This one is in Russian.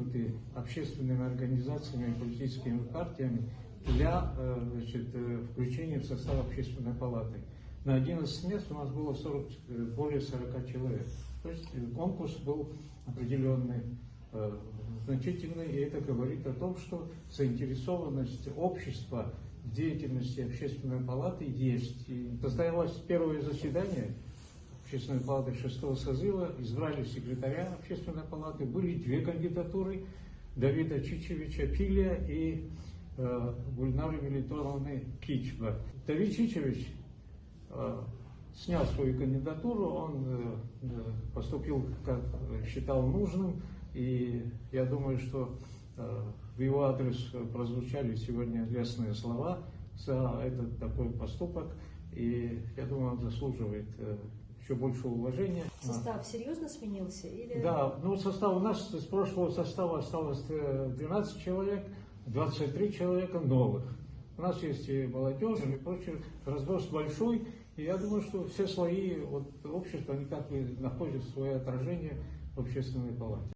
выдвинуты общественными организациями и политическими партиями для включения в состав общественной палаты. На 11 мест у нас было более 40 человек. То есть конкурс был определенный, значительный, и это говорит о том, что заинтересованность общества в деятельности общественной палаты есть. И состоялось первое заседание общественной палаты 6-го созыва, избрали секретаря общественной палаты, были две кандидатуры: Давида Чичевича Пилия и Гульнары Мелитоновны Кичба. Давид Чичевич снял свою кандидатуру, он поступил, как считал нужным, и я думаю, что в его адрес прозвучали сегодня лестные слова за этот такой поступок, и я думаю, он заслуживает еще большего уважения. Состав серьезно сменился? Или... Да, ну состав у нас из прошлого состава осталось 12 человек, 23 человека новых. У нас есть и молодежь, и прочее, разброс большой, и я думаю, что все слои общества, они как бы находят свое отражение в общественной палате.